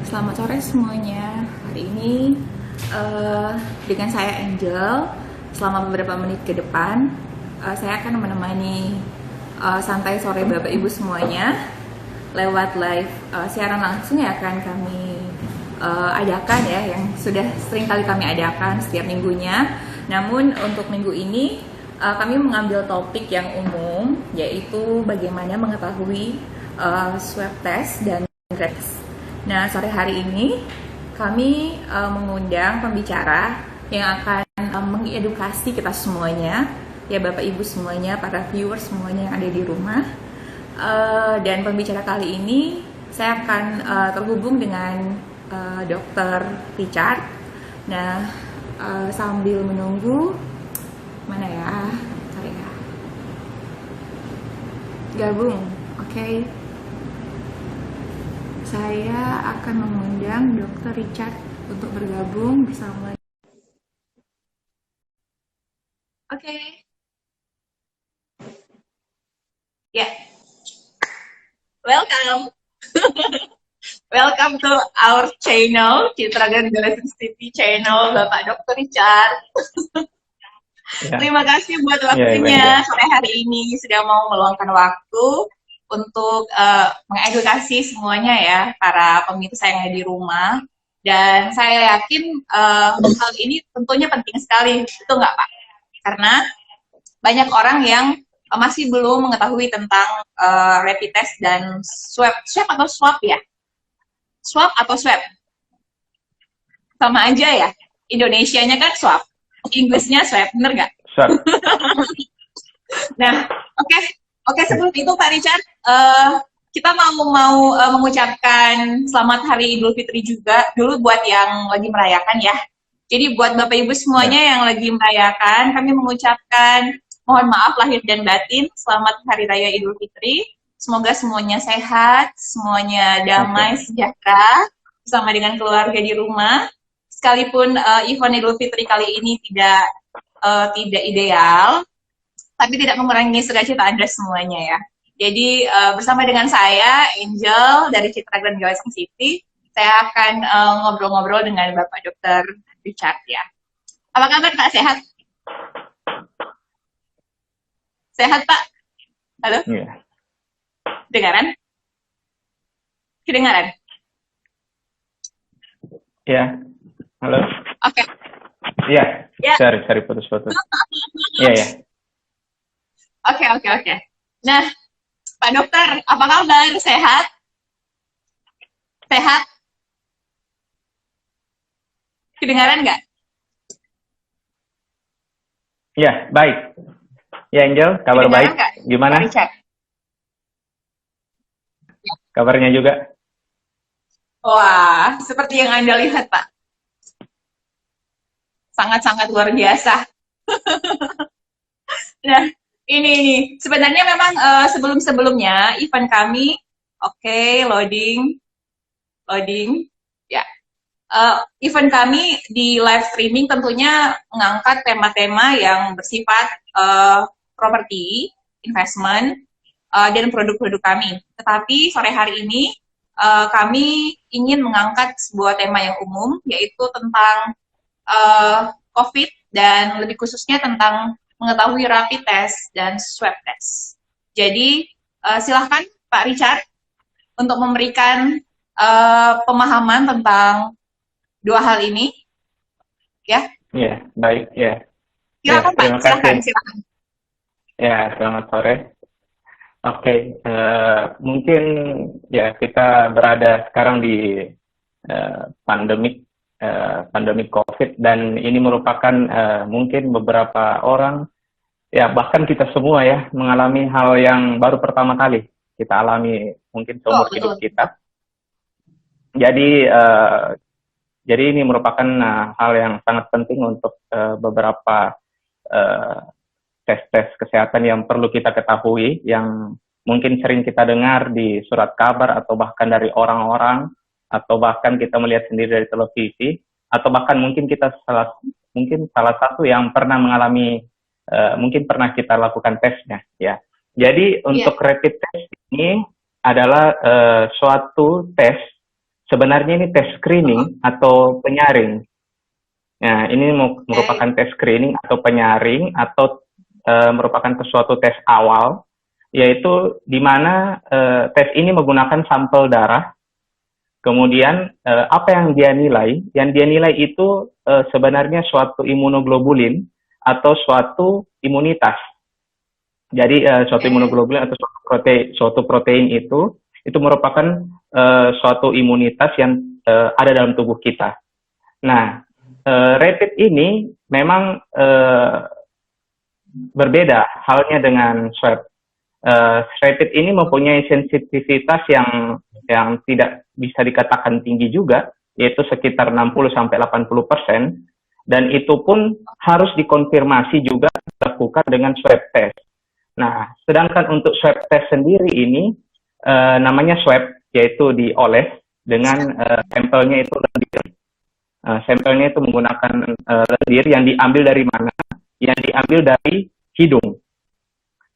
Selamat sore semuanya. Hari ini dengan saya Angel. Selama beberapa menit ke depan, saya akan menemani santai sore Bapak Ibu semuanya lewat live siaran langsung yang akan kami adakan ya, yang sudah sering kali kami adakan setiap minggunya. Namun untuk minggu ini kami mengambil topik yang umum, yaitu bagaimana mengetahui swab test dan rapid test. Nah, sore hari ini kami mengundang pembicara yang akan mengedukasi kita semuanya, ya Bapak Ibu semuanya, para viewers semuanya yang ada di rumah. Dan pembicara kali ini saya akan terhubung dengan Dr. Richard. Nah, sambil menunggu, mana ya, cari ya, gabung, oke. Saya akan mengundang Dr. Richard untuk bergabung bersama. Oke. Ya, welcome. Welcome to our channel, Citragan Galaxy TV channel, Bapak Dr. Richard. Ya. Terima kasih buat waktunya sore hari ini, sudah mau meluangkan waktu untuk mengedukasi semuanya ya, para pemirsa yang ada di rumah. Dan saya yakin hal ini tentunya penting sekali, itu nggak Pak? Karena banyak orang yang masih belum mengetahui tentang rapid test dan swab atau swab ya? Swab atau swab? Sama aja ya? Indonesianya kan swab, Inggrisnya swab, bener nggak? Swab. Nah, Oke, sebelum itu Pak Richard, kita mau mengucapkan selamat Hari Idul Fitri juga dulu buat yang lagi merayakan ya. Jadi buat Bapak Ibu semuanya yang lagi merayakan, kami mengucapkan mohon maaf lahir dan batin, selamat Hari Raya Idul Fitri. Semoga semuanya sehat, semuanya damai, sejahtera, bersama dengan keluarga di rumah. Sekalipun event Idul Fitri kali ini tidak ideal, tapi tidak mengurangi sukacita Anda semuanya ya. Jadi bersama dengan saya, Angel dari Citra Grand Galaxy City, saya akan ngobrol-ngobrol dengan Bapak Dr. Richard ya. Apa kabar Pak? Sehat? Sehat Pak? Halo? Iya. Kedengaran? Kedengaran? Iya. Halo? Oke. Iya. Sorry, putus-putus. Iya. Oke. Nah, Pak Dokter, apa kabar? Sehat? Sehat? Kedengaran nggak? Iya, baik. Ya, Angel, kabar baik. Gak? Gimana? Kabarnya juga? Wah, seperti yang Anda lihat, Pak. Sangat-sangat luar biasa. Nah, ini sebenarnya memang sebelum-sebelumnya event kami, loading ya, event kami di live streaming tentunya mengangkat tema-tema yang bersifat properti, investment, dan produk-produk kami. Tetapi sore hari ini kami ingin mengangkat sebuah tema yang umum, yaitu tentang COVID dan lebih khususnya tentang mengetahui rapid test dan swab test. Jadi silahkan Pak Richard untuk memberikan pemahaman tentang dua hal ini, ya? Iya, baik, ya. Silakan Pak, silakan. Ya, selamat sore. Oke, mungkin ya kita berada sekarang di pandemi COVID, dan ini merupakan mungkin beberapa orang, ya bahkan kita semua ya, mengalami hal yang baru pertama kali kita alami mungkin seumur hidup kita. Jadi ini merupakan hal yang sangat penting untuk beberapa tes kesehatan yang perlu kita ketahui, yang mungkin sering kita dengar di surat kabar, atau bahkan dari orang-orang, atau bahkan kita melihat sendiri dari televisi, atau bahkan mungkin kita salah satu yang pernah mengalami, mungkin pernah kita lakukan tesnya ya. Jadi untuk rapid test ini adalah suatu tes sebenarnya ini tes screening atau penyaring. Nah, ini merupakan tes screening atau penyaring atau merupakan suatu tes awal, yaitu di mana tes ini menggunakan sampel darah. Kemudian apa yang dia nilai? Yang dia nilai itu sebenarnya suatu imunoglobulin atau suatu imunitas. Jadi suatu imunoglobulin atau suatu protein itu merupakan suatu imunitas yang ada dalam tubuh kita. Nah, rapid ini memang berbeda halnya dengan swab. Rapid ini mempunyai sensitivitas yang tidak bisa dikatakan tinggi juga, yaitu sekitar 60-80%, dan itu pun harus dikonfirmasi juga dilakukan dengan swab test. Nah, sedangkan untuk swab test sendiri ini namanya swab, yaitu dioles dengan sampelnya itu lendir. Sampelnya itu menggunakan lendir yang diambil dari mana? Yang diambil dari hidung.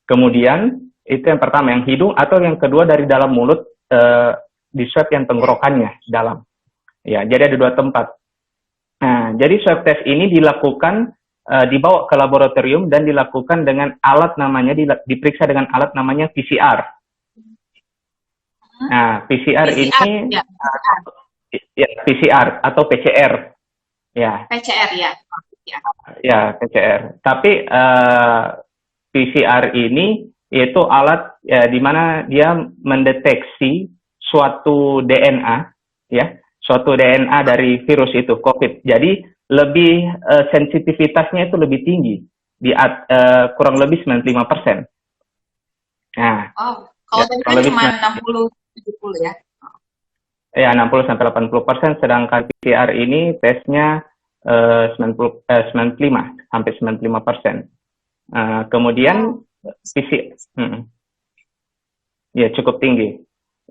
Kemudian itu yang pertama, yang hidung, atau yang kedua dari dalam mulut, di swab yang tenggorokannya dalam. Ya, jadi ada dua tempat. Nah, jadi swab test ini dilakukan, dibawa ke laboratorium dan dilakukan dengan alat namanya, diperiksa dengan alat namanya PCR. Nah, PCR ini, ya, PCR atau PCR. Ya. PCR ya. Ya, PCR. Tapi PCR ini yaitu alat di mana dia mendeteksi suatu DNA, ya, suatu DNA dari virus itu, COVID. Jadi lebih sensitivitasnya itu lebih tinggi, kurang lebih 95%. Nah, kalau tadi cuma 60-70 ya? Ya, 60-80%, sedangkan PCR ini tesnya 95-95%. Kemudian ya cukup tinggi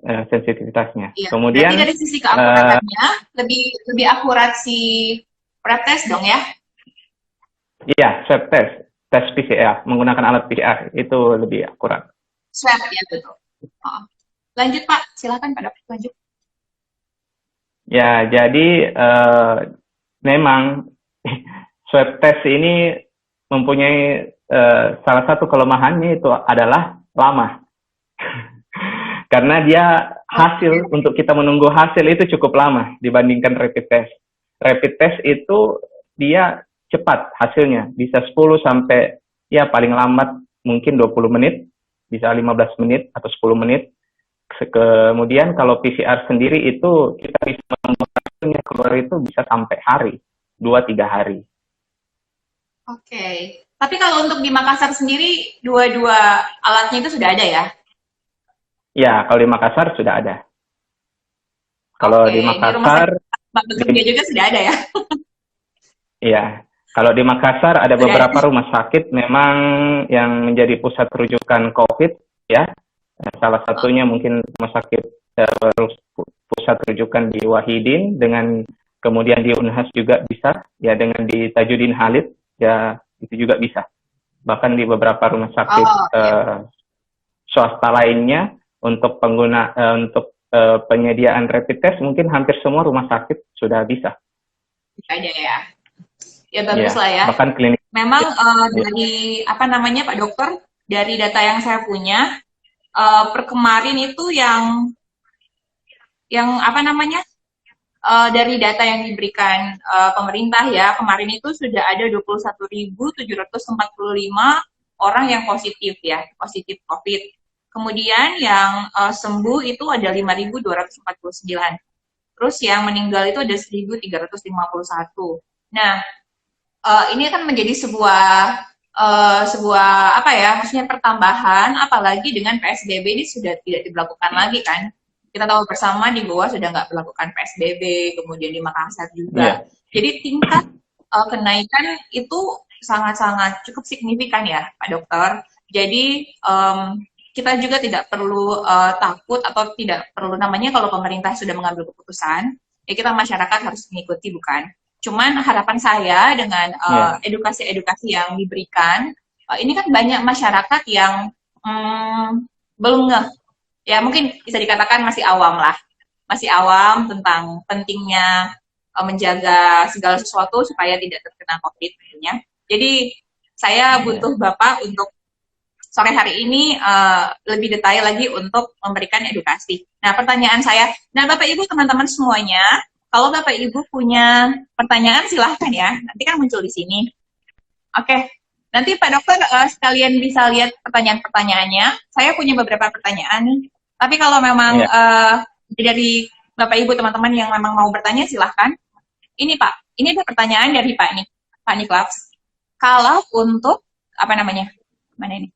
sensitivitasnya. Iya, kemudian berarti dari sisi keakuratannya lebih akurat si swab test dong ya? Iya, swab test PCR menggunakan alat PCR itu lebih akurat. Swab ya, betul. Lanjut Pak, silakan Pak Dokter, lanjut. Ya, jadi memang swab test ini mempunyai salah satu kelemahannya itu adalah lama. Karena dia hasil, untuk kita menunggu hasil itu cukup lama dibandingkan rapid test. Rapid test itu dia cepat hasilnya, bisa 10 sampai ya paling lambat mungkin 20 menit, bisa 15 menit atau 10 menit. Kemudian kalau PCR sendiri itu kita bisa menunggu hasilnya keluar itu bisa sampai hari, 2-3 hari. Oke. Tapi kalau untuk di Makassar sendiri, dua-dua alatnya itu sudah ada ya? Ya, kalau di Makassar sudah ada. Kalau di Makassar, di juga sudah ada ya? Iya. Kalau di Makassar ada beberapa rumah sakit memang yang menjadi pusat rujukan COVID, ya. Salah satunya mungkin rumah sakit pusat rujukan di Wahidin, dengan kemudian di Unhas juga bisa, ya, dengan di Tajudin Halid, ya itu juga bisa. Bahkan di beberapa rumah sakit swasta lainnya untuk penyediaan rapid test mungkin hampir semua rumah sakit sudah bisa. Bisa aja ya. Ya bagus lah ya. Bahkan klinik. Memang dari apa namanya Pak Dokter, dari data yang saya punya per kemarin itu yang apa namanya? Dari data yang diberikan pemerintah ya, kemarin itu sudah ada 21.745 orang yang positif ya, positif COVID. Kemudian yang sembuh itu ada 5.249. Terus yang meninggal itu ada 1.351. Nah, ini kan menjadi sebuah apa ya, maksudnya pertambahan, apalagi dengan PSBB ini sudah tidak diberlakukan lagi kan. Kita tahu bersama di Goa sudah nggak berlakukan PSBB, kemudian di Makassar juga. Jadi tingkat kenaikan itu sangat-sangat cukup signifikan ya, Pak Dokter. Jadi kita juga tidak perlu takut atau tidak perlu, namanya kalau pemerintah sudah mengambil keputusan, ya kita masyarakat harus mengikuti, bukan? Cuman harapan saya dengan edukasi-edukasi yang diberikan, ini kan banyak masyarakat yang belum ngeh. Ya mungkin bisa dikatakan masih awam lah. masih awam tentang pentingnya menjaga segala sesuatu supaya tidak terkena COVID tentunya. Jadi saya butuh Bapak untuk sore hari ini lebih detail lagi untuk memberikan edukasi. Nah, pertanyaan saya, nah Bapak Ibu teman-teman semuanya, kalau Bapak Ibu punya pertanyaan silahkan ya, nanti kan muncul di sini. Oke, nanti Pak Dokter sekalian bisa lihat pertanyaan-pertanyaannya. Saya punya beberapa pertanyaan nih, tapi kalau memang dari Bapak Ibu teman-teman yang memang mau bertanya silahkan. Ini Pak, ini ada pertanyaan dari Pak Niklaus. Kalau untuk apa namanya? Mana ini?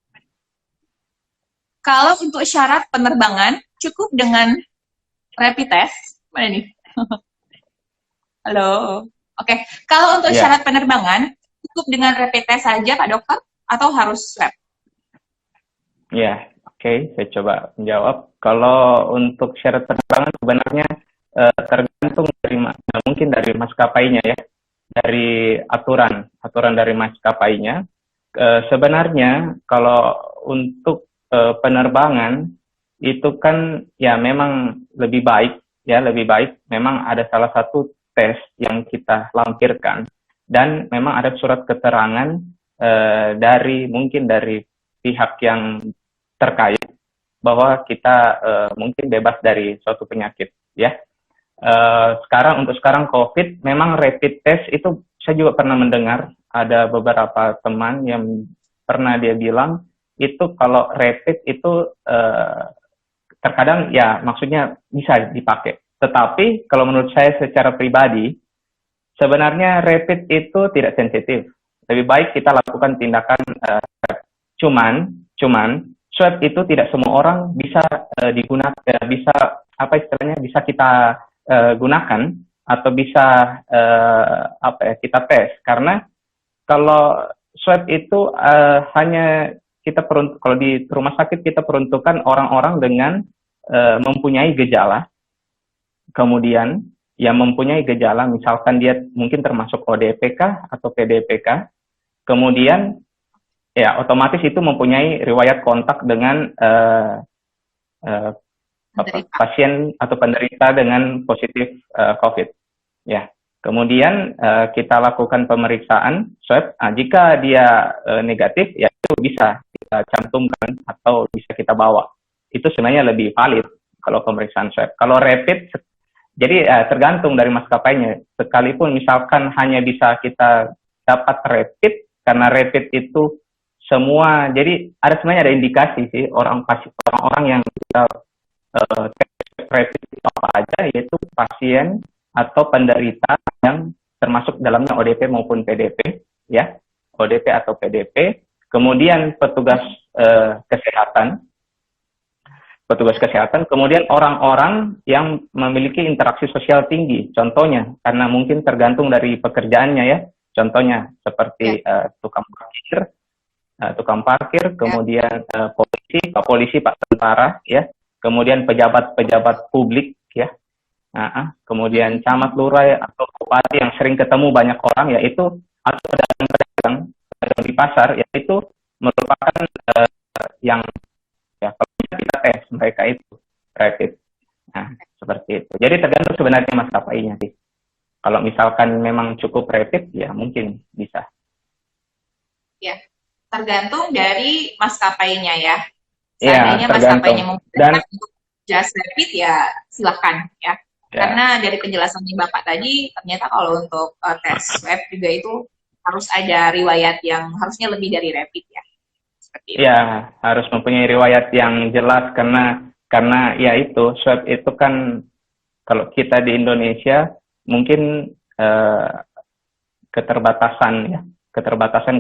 Kalau untuk syarat penerbangan cukup dengan rapid test, mana nih? Halo. Oke, kalau untuk syarat penerbangan cukup dengan rapid test saja Pak Dokter atau harus swab? Ya, oke, saya coba menjawab. Kalau untuk syarat penerbangan sebenarnya tergantung dari mungkin dari maskapainya ya, dari aturan dari maskapainya. Sebenarnya kalau untuk penerbangan itu kan ya memang lebih baik memang ada salah satu tes yang kita lampirkan dan memang ada surat keterangan dari pihak yang terkait bahwa kita mungkin bebas dari suatu penyakit ya. Untuk sekarang COVID memang rapid test itu saya juga pernah mendengar ada beberapa teman yang pernah dia bilang itu kalau rapid itu terkadang ya maksudnya bisa dipakai. Tetapi kalau menurut saya secara pribadi sebenarnya rapid itu tidak sensitif. Lebih baik kita lakukan tindakan cuman swab itu tidak semua orang bisa digunakan bisa bisa kita gunakan atau bisa kita tes karena kalau swab itu hanya kalau di rumah sakit kita peruntukkan orang-orang dengan mempunyai gejala, kemudian yang mempunyai gejala, misalkan dia mungkin termasuk ODP atau PDP, kemudian ya otomatis itu mempunyai riwayat kontak dengan pasien atau penderita dengan positif COVID. Ya, kemudian kita lakukan pemeriksaan swab. Jika dia negatif, ya itu bisa kita cantumkan atau bisa kita bawa. Itu sebenarnya lebih valid kalau pemeriksaan swab. Kalau rapid, jadi tergantung dari maskapainya. Sekalipun misalkan hanya bisa kita dapat rapid, karena rapid itu semua, jadi sebenarnya ada indikasi sih orang-orang yang kita rapid itu apa aja, yaitu pasien atau penderita yang termasuk dalamnya ODP maupun PDP, ya, ODP atau PDP. Kemudian petugas kesehatan, kemudian orang-orang yang memiliki interaksi sosial tinggi, contohnya karena mungkin tergantung dari pekerjaannya ya, contohnya seperti tukang parkir, kemudian polisi, Pak Tentara, ya, kemudian pejabat publik, ya, kemudian camat, lurah atau bupati yang sering ketemu banyak orang, yaitu atau pedagang di pasar, yaitu merupakan yang ya kalau kita tes mereka itu rapid. Nah, seperti itu. Jadi tergantung sebenarnya maskapainya sih. Kalau misalkan memang cukup rapid, ya mungkin bisa. Ya, tergantung dari maskapainya ya. Seandainya maskapainya membutuhkan untuk just rapid, ya silahkan ya. Karena dari penjelasan Bapak tadi, ternyata kalau untuk tes swab juga itu harus ada riwayat yang harusnya lebih dari rapid ya. Seperti itu. Ya, harus mempunyai riwayat yang jelas karena ya itu swab itu kan kalau kita di Indonesia mungkin keterbatasan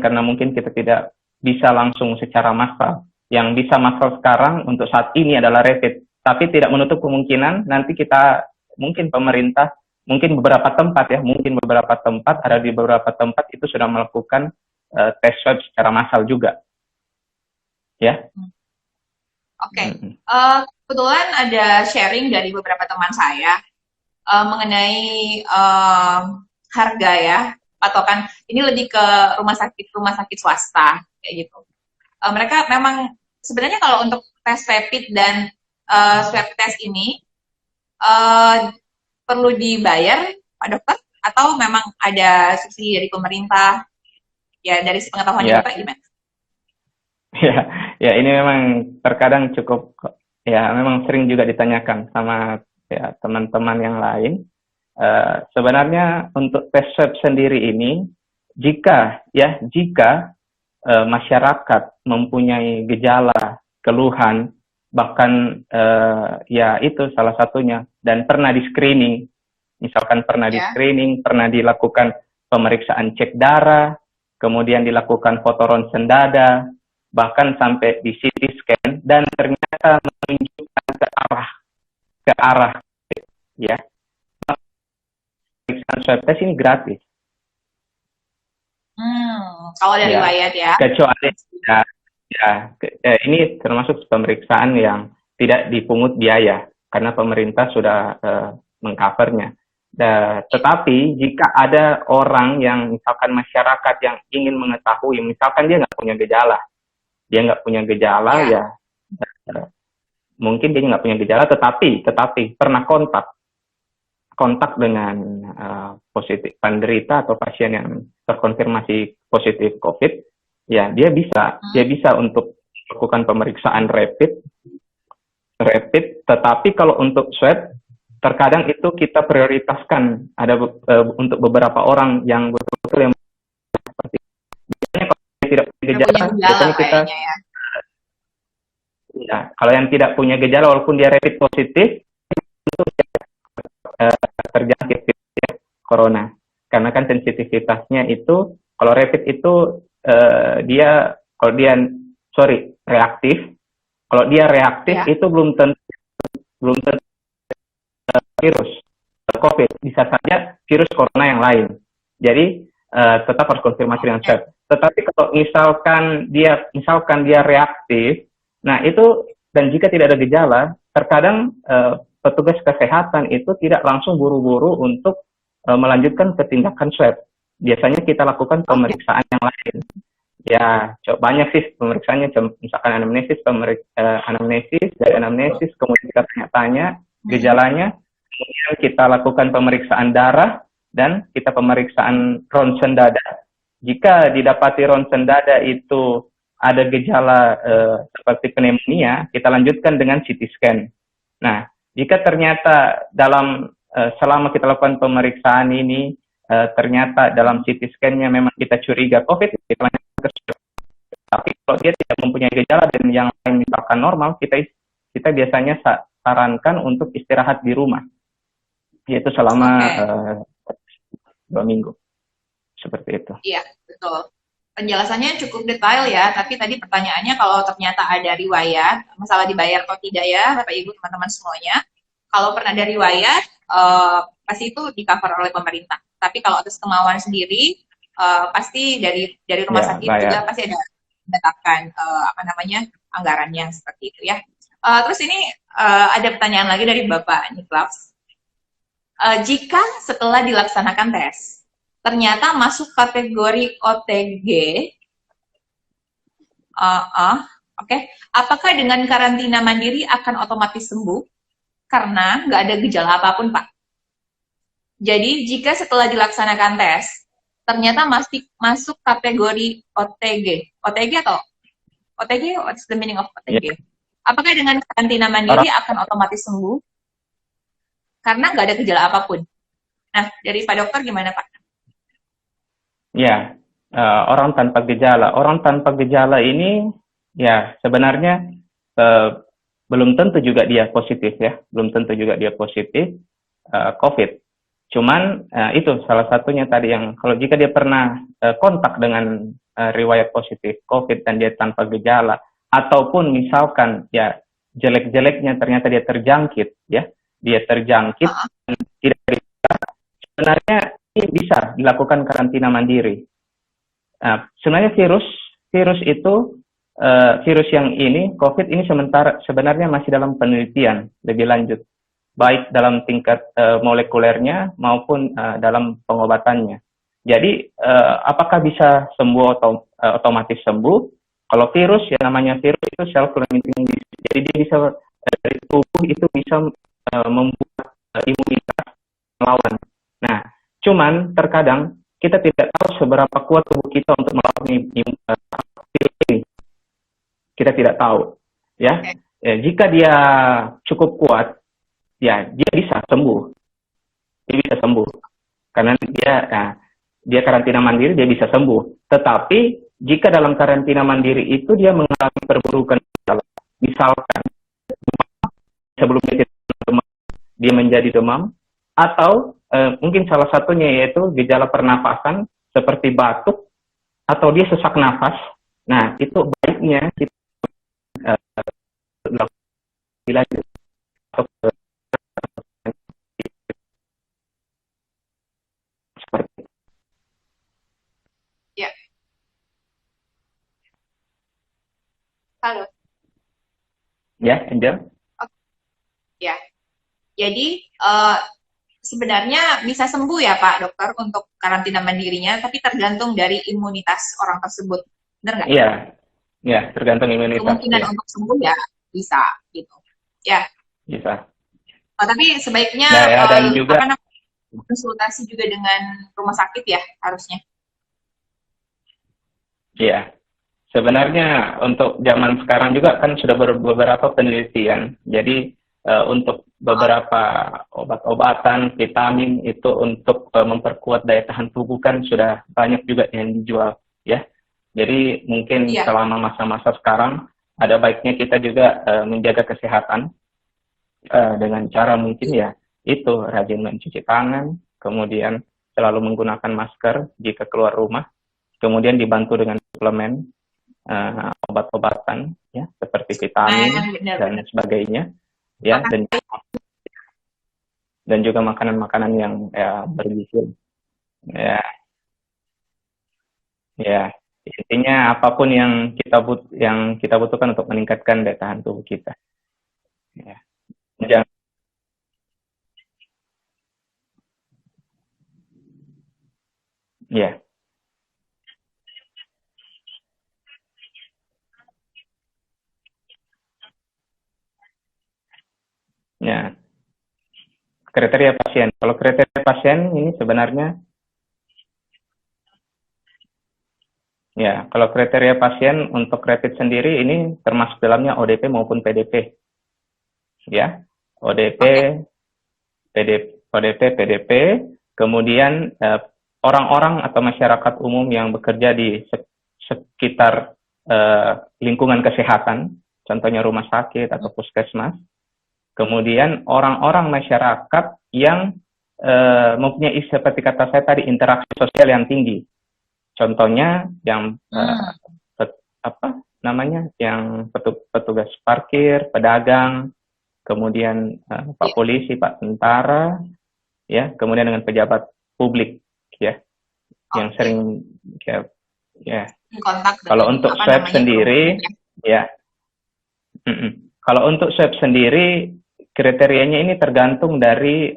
karena mungkin kita tidak bisa langsung secara massal. Yang bisa massal sekarang untuk saat ini adalah rapid, tapi tidak menutup kemungkinan nanti kita mungkin pemerintah mungkin beberapa tempat ada di beberapa tempat itu sudah melakukan tes swab secara massal juga. Ya. Oke. Kebetulan ada sharing dari beberapa teman saya mengenai harga ya, patokan ini lebih ke rumah sakit swasta kayak gitu. Mereka memang sebenarnya kalau untuk tes rapid dan swab test ini eh, perlu dibayar, Pak Dokter? Atau memang ada subsidi dari pemerintah? Ya, dari pengetahuannya Ya, Bapak gimana? ya, ya ini memang terkadang cukup, ya memang sering juga ditanyakan sama ya teman-teman yang lain. Sebenarnya untuk tes swab sendiri ini, jika masyarakat mempunyai gejala, keluhan, bahkan ya itu salah satunya, dan pernah di screening, misalkan pernah di Ya. screening, pernah dilakukan pemeriksaan cek darah, kemudian dilakukan foto ronsen dada, bahkan sampai di CT scan, dan ternyata menunjukkan ke arah ya, pemeriksaan swab test ini gratis. Kalau dari Ya, riwayat ya. kecuali ya, ini termasuk pemeriksaan yang tidak dipungut biaya karena pemerintah sudah mengcovernya. Tetapi jika ada orang yang misalkan masyarakat yang ingin mengetahui, misalkan dia nggak punya gejala Ya. ya mungkin dia nggak punya gejala, tetapi pernah kontak dengan positif penderita atau pasien yang terkonfirmasi positif COVID, ya dia bisa untuk melakukan pemeriksaan rapid. Tetapi kalau untuk swab, terkadang itu kita prioritaskan ada untuk beberapa orang yang betul-betul yang seperti biasanya kalau tidak punya Udah gejala, punya gejala biasanya kita kayaknya ya. ya kalau yang tidak punya gejala walaupun dia rapid positif itu terjangkit ya, corona. Karena kan sensitivitasnya itu kalau rapid itu dia kalau dia reaktif. Kalau dia reaktif Ya. itu belum tentu virus COVID, bisa saja virus corona yang lain. Jadi tetap harus konfirmasi dengan Oke. swab. Tetapi kalau misalkan dia reaktif, nah itu dan jika tidak ada gejala, terkadang petugas kesehatan itu tidak langsung buru-buru untuk melanjutkan ke tindakan swab. Biasanya kita lakukan pemeriksaan yang lain. Ya, banyak sih pemeriksaannya, misalkan anamnesis, dari anamnesis, kemudian kita tanya-tanya gejalanya, kemudian kita lakukan pemeriksaan darah, dan kita pemeriksaan ronsen dada. Jika didapati ronsen dada itu ada gejala seperti pneumonia, kita lanjutkan dengan CT scan. Nah, jika ternyata selama kita lakukan pemeriksaan ini, ternyata dalam CT scan-nya memang kita curiga COVID, kita lanjutkan ke swab. Tapi kalau dia tidak mempunyai gejala dan yang lain misalkan normal, kita biasanya sarankan untuk istirahat di rumah, yaitu selama Oke. 2 minggu. Seperti itu. Iya, betul. Penjelasannya cukup detail ya, tapi tadi pertanyaannya kalau ternyata ada riwayat, masalah dibayar atau tidak ya, Bapak Ibu teman-teman semuanya. Kalau pernah ada riwayat, pasti itu di-cover oleh pemerintah. Tapi kalau atas kemauan sendiri, pasti dari rumah Ya, sakit juga bayar. pasti ada menetapkan anggarannya seperti itu ya. Terus ini ada pertanyaan lagi dari Bapak Niklaus. Jika setelah dilaksanakan tes, ternyata masuk kategori OTG, oke, apakah dengan karantina mandiri akan otomatis sembuh? Karena nggak ada gejala apapun, Pak. Jadi, jika setelah dilaksanakan tes, ternyata masih masuk kategori OTG. OTG atau OTG? What's the meaning of Ya, OTG? Apakah dengan karantina mandiri akan otomatis sembuh? Karena nggak ada gejala apapun. Nah, dari Pak Dokter gimana, Pak? Ya, orang tanpa gejala ini ya sebenarnya belum tentu juga dia positif ya, belum tentu juga dia positif COVID. Cuman itu salah satunya tadi yang kalau jika dia pernah kontak dengan riwayat positif COVID dan dia tanpa gejala, ataupun misalkan ya jelek-jeleknya ternyata dia terjangkit dan tidak sebenarnya ini bisa dilakukan karantina mandiri. Sebenarnya virus itu virus yang ini COVID ini sebenarnya masih dalam penelitian lebih lanjut, baik dalam tingkat molekulernya maupun dalam pengobatannya. Jadi apakah bisa sembuh atau otomatis sembuh? Kalau virus ya namanya virus itu self limiting disease. Jadi dia bisa dari tubuh itu bisa membuat imunitas melawan. Nah, cuman terkadang kita tidak tahu seberapa kuat tubuh kita untuk melawan ini. Kita tidak tahu, ya. Jika dia cukup kuat, ya dia bisa sembuh. Dia bisa sembuh. Karena dia karantina mandiri, dia bisa sembuh. Tetapi jika dalam karantina mandiri itu dia mengalami perburukan, misalkan sebelumnya dia menjadi demam, atau mungkin salah satunya yaitu gejala pernapasan seperti batuk atau dia sesak nafas. Nah, itu baiknya kita lanjut atau seperti Ya, halo. ya, Angel. Ya, jadi sebenarnya bisa sembuh ya Pak Dokter untuk karantina mandirinya, tapi tergantung dari imunitas orang tersebut, benar nggak? Iya, ya, tergantung imunitas. Kemungkinan ya. untuk sembuh ya bisa gitu. Ya. Bisa. Tapi sebaiknya Ya, dan juga konsultasi juga dengan rumah sakit ya harusnya. Iya. Sebenarnya untuk zaman sekarang juga kan sudah beberapa penelitian. Jadi untuk beberapa obat-obatan, vitamin itu untuk memperkuat daya tahan tubuh kan sudah banyak juga yang dijual, ya. Jadi mungkin selama masa-masa sekarang ada baiknya kita juga menjaga kesehatan dengan cara mungkin ya itu rajin mencuci tangan, kemudian selalu menggunakan masker jika keluar rumah, kemudian dibantu dengan suplemen obat-obatan ya seperti vitamin dan sebagainya ya, dan juga makanan-makanan yang bergizi ya intinya apapun yang kita butuhkan untuk meningkatkan daya tahan tubuh kita ya. Jangan ya. Ya, kriteria pasien. Kalau kriteria pasien ini sebenarnya, ya, kalau kriteria pasien untuk rapid sendiri ini termasuk dalamnya ODP maupun PDP. Ya, ODP, PDP, kemudian orang-orang atau masyarakat umum yang bekerja di sekitar lingkungan kesehatan, contohnya rumah sakit atau puskesmas. Kemudian orang-orang masyarakat yang mempunyai seperti kata saya tadi interaksi sosial yang tinggi. Contohnya yang yang petugas parkir, pedagang, kemudian Pak Polisi, Pak Tentara, ya, kemudian dengan pejabat publik, ya, yang sering ya. Kalau untuk swab sendiri, ya. Kalau untuk swab sendiri kriterianya ini tergantung dari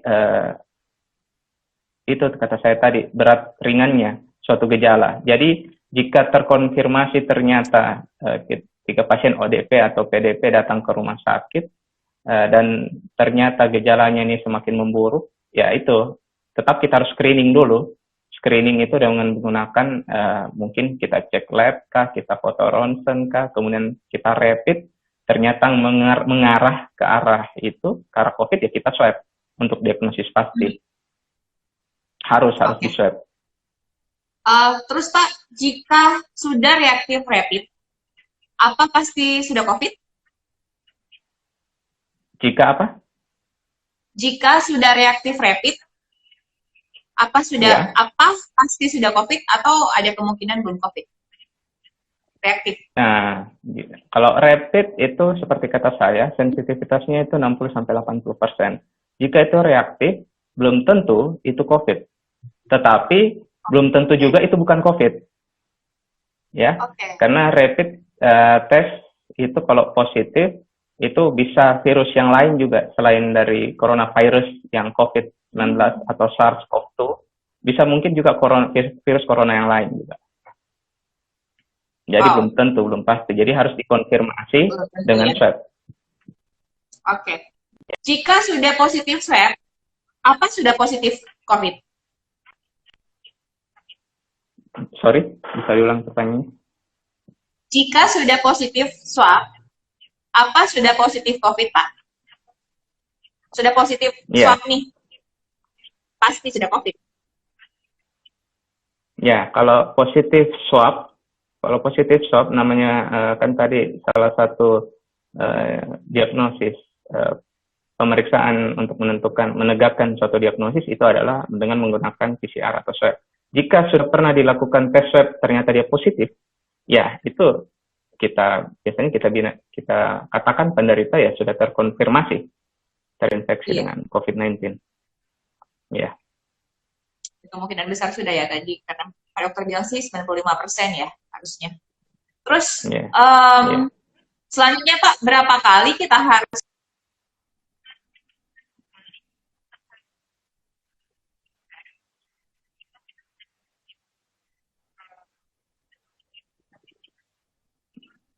itu kata saya tadi berat ringannya suatu gejala. Jadi jika terkonfirmasi ternyata ketika pasien ODP atau PDP datang ke rumah sakit dan ternyata gejalanya ini semakin memburuk, ya itu tetap kita harus screening dulu. Screening itu dengan menggunakan mungkin kita cek lab kah, kita foto ronsen kah, kemudian kita rapid. Ternyata mengarah ke arah itu, ke arah COVID, ya kita swab untuk diagnosis pasti. Harus di swab. Terus Pak, jika sudah reaktif rapid, apa pasti sudah COVID? Jika apa? Jika sudah reaktif rapid, apa pasti sudah COVID atau ada kemungkinan belum COVID? Reaktif. Nah, kalau rapid itu seperti kata saya, sensitivitasnya itu 60-80%. Jika itu reaktif, belum tentu itu COVID. Tetapi belum tentu juga itu bukan COVID. Ya, karena rapid test itu kalau positif, itu bisa virus yang lain juga, selain dari coronavirus yang COVID-19 atau SARS-CoV-2, bisa mungkin juga virus corona yang lain juga. Jadi belum tentu, belum pasti. Jadi harus dikonfirmasi dengan swab. Jika sudah positif swab, apa sudah positif COVID? Sorry, bisa diulang pertanyaannya? Jika sudah positif swab, apa sudah positif COVID, Pak? Sudah positif Iya. swab nih, pasti sudah COVID. Ya, kalau positif swab namanya kan tadi salah satu diagnosis pemeriksaan untuk menegakkan suatu diagnosis itu adalah dengan menggunakan PCR atau swab. Jika sudah pernah dilakukan tes swab ternyata dia positif, ya itu biasanya kita katakan penderita ya sudah terkonfirmasi terinfeksi dengan COVID-19. Ya. Kemungkinan besar sudah ya tadi, karena Pak Dokter bilang sih 95% ya harusnya. Terus selanjutnya Pak, berapa kali kita harus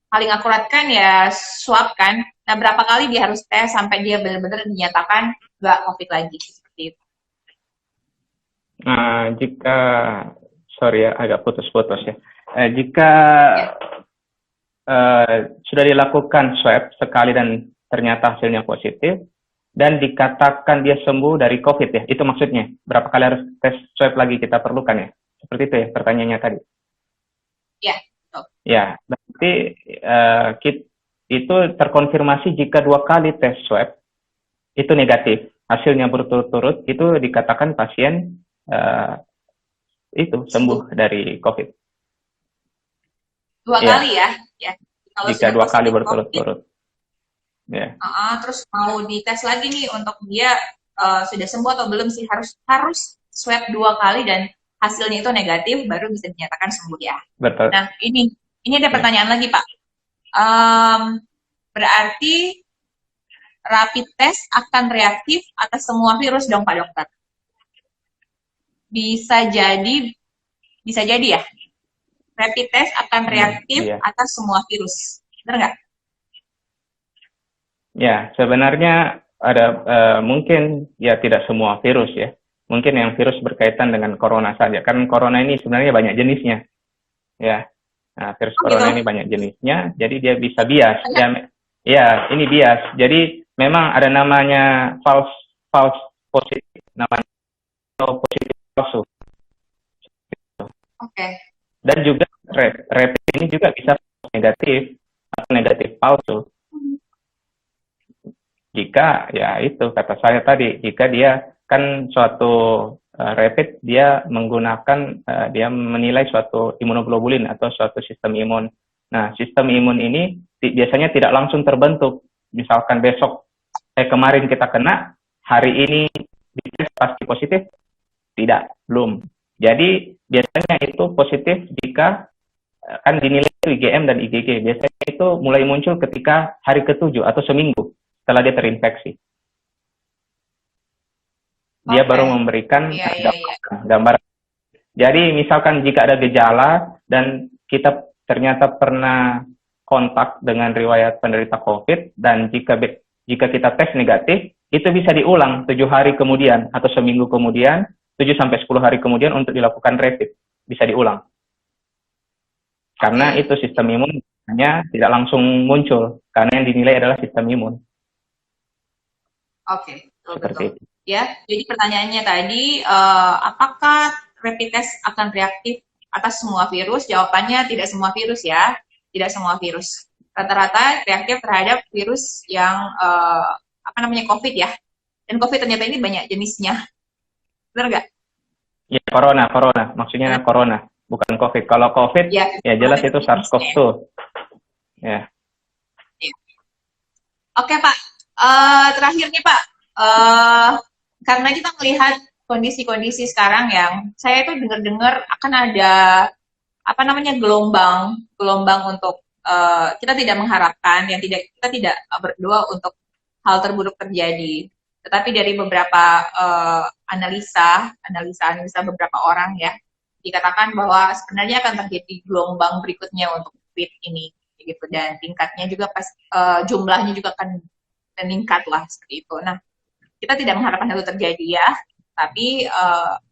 paling akurat kan ya swab kan? Nah, berapa kali dia harus tes sampai dia benar-benar dinyatakan nggak COVID lagi seperti itu? Jika sorry ya agak putus-putus ya. Jika sudah dilakukan swab sekali dan ternyata hasilnya positif dan dikatakan dia sembuh dari COVID ya, itu maksudnya berapa kali harus tes swab lagi kita perlukan ya? Seperti itu ya pertanyaannya tadi. Ya. Ya, berarti itu terkonfirmasi jika 2 kali tes swab itu negatif, hasilnya berturut-turut, itu dikatakan pasien itu sembuh dari COVID. 2 kali ya? Ya. Kalau jika 2 kali berturut-turut. Ya. Terus mau dites lagi nih untuk dia sudah sembuh atau belum sih, harus swab 2 kali dan hasilnya itu negatif baru bisa dinyatakan sembuh ya. Betul. Nah ini ada pertanyaan lagi Pak. Berarti rapid test akan reaktif atas semua virus dong Pak Dokter? Bisa jadi ya? Rapid test akan reaktif atas semua virus, benar nggak? Ya, sebenarnya ada mungkin ya tidak semua virus ya. Mungkin yang virus berkaitan dengan corona saja. Kan corona ini sebenarnya banyak jenisnya. Ya. Nah, virus corona ini banyak jenisnya, jadi dia bisa bias. Ya, ini bias. Jadi memang ada namanya false positif, namanya positif palsu. Dan juga rapid ini juga bisa negatif atau negatif palsu. Jika ya itu kata saya tadi, jika dia kan suatu rapid dia menggunakan dia menilai suatu imunoglobulin atau suatu sistem imun. Nah, sistem imun ini biasanya tidak langsung terbentuk. Misalkan besok kemarin kita kena, hari ini dites pasti positif? Tidak, belum. Jadi biasanya itu positif jika kan dinilai itu IgM dan IgG. Biasanya itu mulai muncul ketika hari ke-7 atau seminggu setelah dia terinfeksi. Dia baru memberikan gambaran. Jadi misalkan jika ada gejala dan kita ternyata pernah kontak dengan riwayat penderita COVID dan jika kita tes negatif, itu bisa diulang 7 hari kemudian atau seminggu kemudian, 7-10 hari kemudian untuk dilakukan rapid. Bisa diulang. Karena itu sistem imun hanya tidak langsung muncul, karena yang dinilai adalah sistem imun. Oke, betul. Ya, jadi pertanyaannya tadi, apakah rapid test akan reaktif atas semua virus? Jawabannya tidak semua virus ya, tidak semua virus. Rata-rata reaktif terhadap virus yang COVID ya. Dan COVID ternyata ini banyak jenisnya, benar nggak? Ya, corona. Maksudnya corona, bukan COVID. Kalau COVID, ya jelas itu SARS-CoV-2. Ya. Oke Pak, terakhir nih Pak. Karena kita melihat kondisi-kondisi sekarang yang saya itu dengar-dengar akan ada gelombang untuk kita tidak mengharapkan, kita tidak berdoa untuk hal terburuk terjadi. Tetapi dari beberapa analisa beberapa orang ya, dikatakan bahwa sebenarnya akan terjadi gelombang berikutnya untuk COVID ini, gitu, dan tingkatnya juga jumlahnya juga akan meningkat lah seperti itu. Nah, kita tidak mengharapkan itu terjadi ya, tapi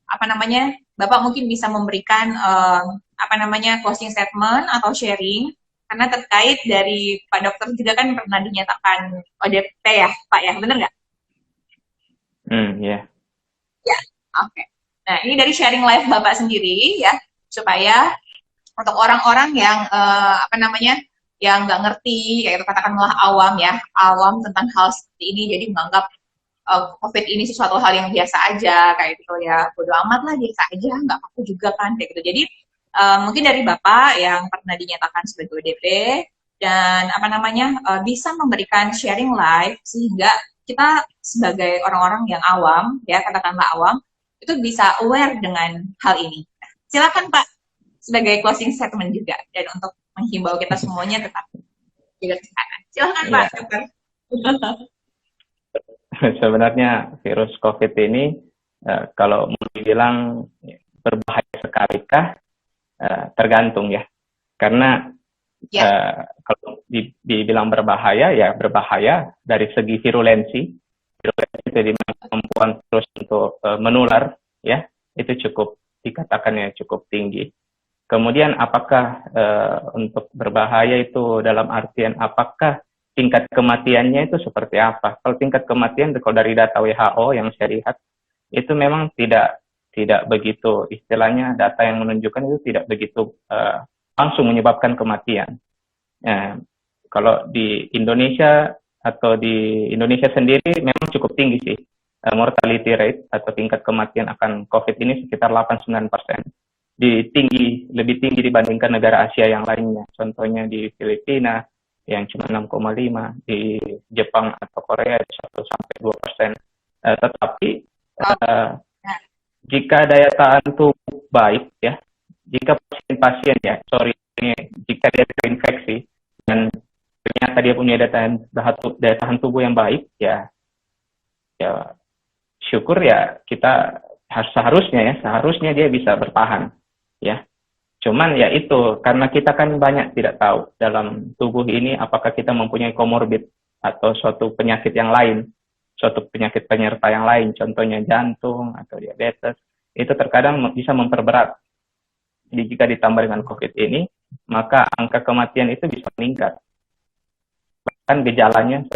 apa namanya, Bapak mungkin bisa memberikan apa namanya closing statement atau sharing karena terkait dari Pak Dokter juga kan pernah dinyatakan ODP ya Pak ya, benar nggak? Ya. Ya, oke. Nah ini dari sharing live Bapak sendiri ya, supaya untuk orang-orang yang apa namanya yang nggak ngerti kayak itu katakanlah awam ya, awam tentang hal seperti ini, jadi menganggap COVID ini sesuatu hal yang biasa aja kayak gitu ya, bodo amat lah biasa aja, nggak apa-apa juga kan kayak gitu. Jadi mungkin dari Bapak yang pernah dinyatakan sebagai ODP dan apa namanya bisa memberikan sharing live sehingga kita sebagai orang-orang yang awam ya, katakanlah awam, itu bisa aware dengan hal ini. Silakan Pak sebagai closing statement juga dan untuk menghimbau kita semuanya tetap jaga kesehatan. Silakan Pak Ya, Dokter. sebenarnya virus COVID ini kalau mau dibilang berbahaya sekalikah, tergantung ya. Karena Ya, kalau dibilang berbahaya, ya berbahaya dari segi virulensi. Virulensi itu dimana kemampuan virus untuk menular, ya itu cukup dikatakannya cukup tinggi. Kemudian apakah untuk berbahaya itu dalam artian apakah tingkat kematiannya itu seperti apa? Kalau tingkat kematian kalau dari data WHO yang saya lihat itu memang tidak begitu, istilahnya data yang menunjukkan itu tidak begitu langsung menyebabkan kematian. Kalau di Indonesia atau di Indonesia sendiri memang cukup tinggi sih mortality rate atau tingkat kematian akan COVID ini sekitar 89%. Lebih tinggi dibandingkan negara Asia yang lainnya. Contohnya di Filipina yang cuma 6,5, di Jepang atau Korea 1-2%. Tetapi jika daya tahan tubuh baik ya, jika pasien-pasien ya, jika dia terinfeksi dan ternyata dia punya daya tahan tubuh yang baik ya syukur ya kita seharusnya dia bisa bertahan ya. Cuman ya itu karena kita kan banyak tidak tahu dalam tubuh ini apakah kita mempunyai komorbid atau suatu penyakit yang lain, suatu penyakit penyerta yang lain, contohnya jantung atau diabetes, itu terkadang bisa memperberat. Jadi jika ditambah dengan COVID ini, maka angka kematian itu bisa meningkat. Bahkan gejalanya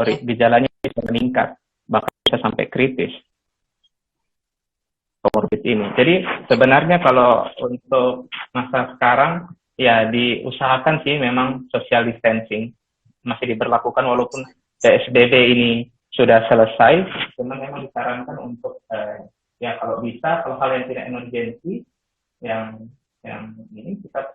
bisa meningkat, bahkan bisa sampai kritis komorbid ini. Jadi sebenarnya kalau untuk masa sekarang ya diusahakan sih memang social distancing masih diberlakukan walaupun PSBB ini sudah selesai, cuma memang disarankan untuk ya kalau hal yang tidak emergensi yang ini kita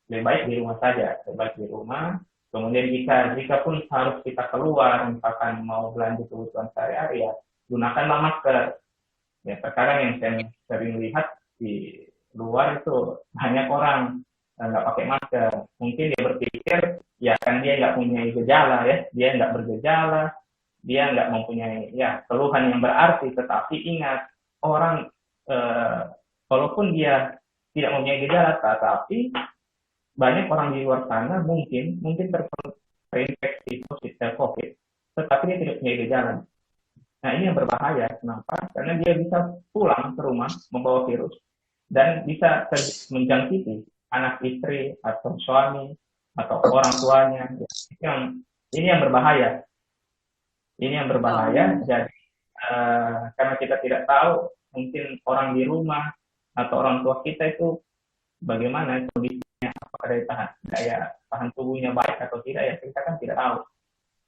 lebih baik di rumah saja, lebih baik di rumah. Kemudian jika pun harus kita keluar, misalkan mau belanja kebutuhan sehari-hari ya gunakanlah masker. Ya terkadang yang saya sering lihat di luar itu banyak orang nggak pakai masker. Mungkin dia berpikir ya kan dia nggak punya gejala ya, dia nggak bergejala, dia nggak mempunyai ya keluhan yang berarti. Tetapi ingat orang walaupun dia tidak mempunyai gejala, tetapi banyak orang di luar sana mungkin terinfeksi COVID, tetapi dia tidak punya gejala. Nah ini yang berbahaya. Kenapa? Karena dia bisa pulang ke rumah membawa virus dan bisa menjangkiti anak istri atau suami atau orang tuanya. Ini yang berbahaya. Ini yang berbahaya. Jadi karena kita tidak tahu mungkin orang di rumah atau orang tua kita itu bagaimana kondisinya, apakah daya tahan tubuhnya baik atau tidak ya kita kan tidak tahu.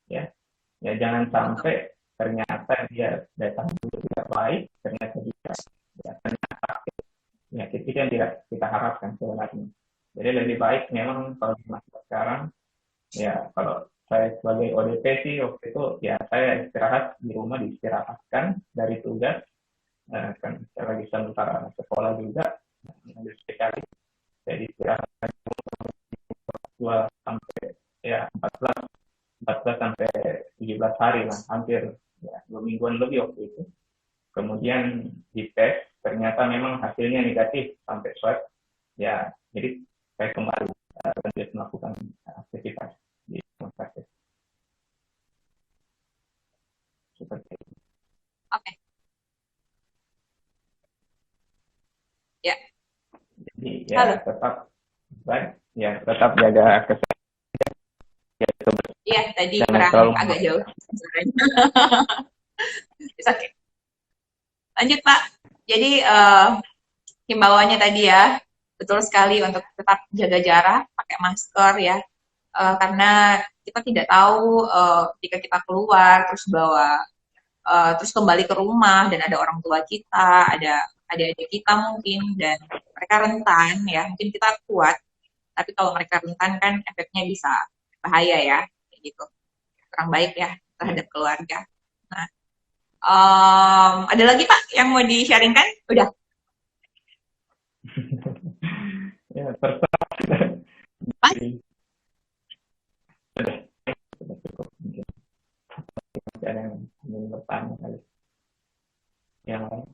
Ya jangan sampai ternyata dia daya tahan tubuh tidak baik, ternyata dia sakit. Ya itu yang tidak kita harapkan sebenarnya. Jadi lebih baik memang kalau di masa sekarang ya kalau saya sebagai ODP sih waktu itu ya saya istirahat di rumah, diistirahatkan dari tugas kan saya lagi sementara sekolah juga mengambil spesialis, saya istirahatkan 2 sampai ya 14 sampai 17 hari lah, hampir ya 2 mingguan lebih waktu itu. Kemudian dites, ternyata memang hasilnya negatif sampai swab. Ya, jadi saya kembali lanjut melakukan aktivitas di rumah sakit. Seperti itu. Oke, Halo. ya tetap baik, ya tetap jaga kesehatan ya, Iya, tadi jangan kurang terlalu agak jauh. memaksa. It's okay. Lanjut, Pak. Jadi, himbauannya tadi ya, betul sekali untuk tetap jaga jarak, pakai masker ya, karena kita tidak tahu jika kita keluar terus bawa terus kembali ke rumah dan ada orang tua kita, ada adik-adik kita mungkin dan mereka rentan ya, mungkin kita kuat, tapi kalau mereka rentan kan efeknya bisa bahaya ya, kayak gitu, kurang baik ya terhadap keluarga. Nah, ada lagi Pak yang mau di-sharingkan? Udah. Ya terserah. Pak? Sudah, sudah cukup mungkin. Masih ada yang ingin bertanya kali yang lain.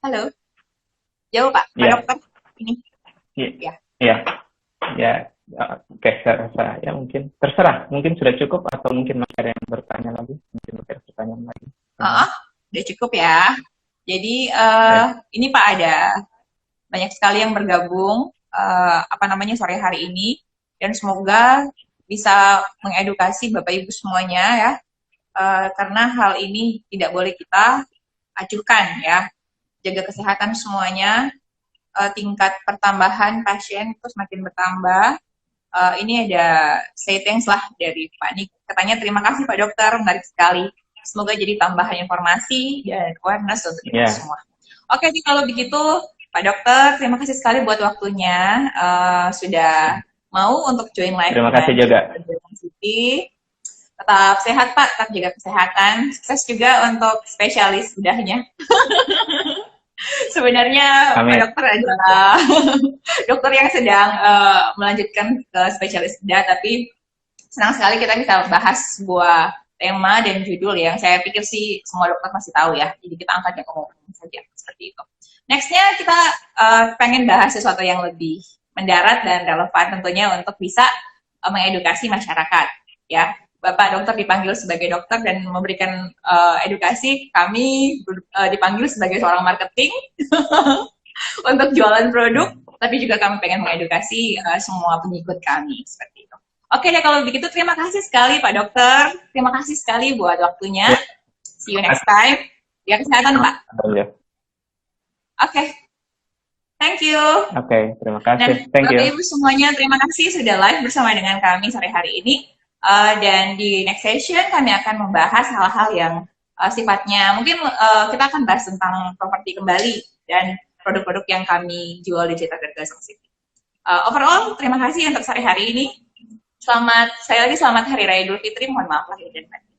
Halo? Jauh Pak, Pak Ya. Dokter? Ini. Iya, Ya. ya, oke, saya rasa ya mungkin terserah, mungkin sudah cukup atau mungkin masih ada yang bertanya lagi, mungkin masih ada pertanyaan lagi. Udah cukup ya. Jadi ini Pak ada banyak sekali yang bergabung sore hari ini dan semoga bisa mengedukasi Bapak Ibu semuanya ya, karena hal ini tidak boleh kita acuhkan ya. Jaga kesehatan semuanya, tingkat pertambahan pasien terus makin bertambah. Ini ada say thanks lah dari Pak Nik. Katanya terima kasih Pak Dokter, menarik sekali. Semoga jadi tambahan informasi dan awareness untuk kita semua. Oke, kalau begitu Pak Dokter, terima kasih sekali buat waktunya. Sudah mau untuk join live. Terima kasih juga. Tetap sehat Pak, tetap jaga kesehatan. Sukses juga untuk spesialis bedahnya. Sebenarnya Amin. Pak Dokter adalah dokter yang sedang melanjutkan ke spesialis bedah, tapi senang sekali kita bisa bahas sebuah tema dan judul yang saya pikir sih semua dokter masih tahu ya, jadi kita angkat yang umum saja seperti itu. Nextnya kita pengen bahas sesuatu yang lebih mendarat dan relevan tentunya untuk bisa mengedukasi masyarakat ya. Bapak dokter dipanggil sebagai dokter dan memberikan edukasi, kami dipanggil sebagai seorang marketing untuk jualan produk, tapi juga kami pengen mengedukasi semua pengikut kami seperti itu. Oke deh, kalau begitu terima kasih sekali Pak Dokter, terima kasih sekali buat waktunya. See you next time. Ya, kesehatan Pak. Oke. Thank you. Oke, terima kasih. Dan Thank you. Bapak Ibu semuanya, terima kasih sudah live bersama dengan kami sore hari ini. Dan di next session kami akan membahas hal-hal yang sifatnya mungkin kita akan bahas tentang properti kembali dan produk-produk yang kami jual di Citra Gasong City. Overall, terima kasih untuk sore hari ini. Selamat Hari Raya Idul Fitri. Mohon maaf lahir dan batin.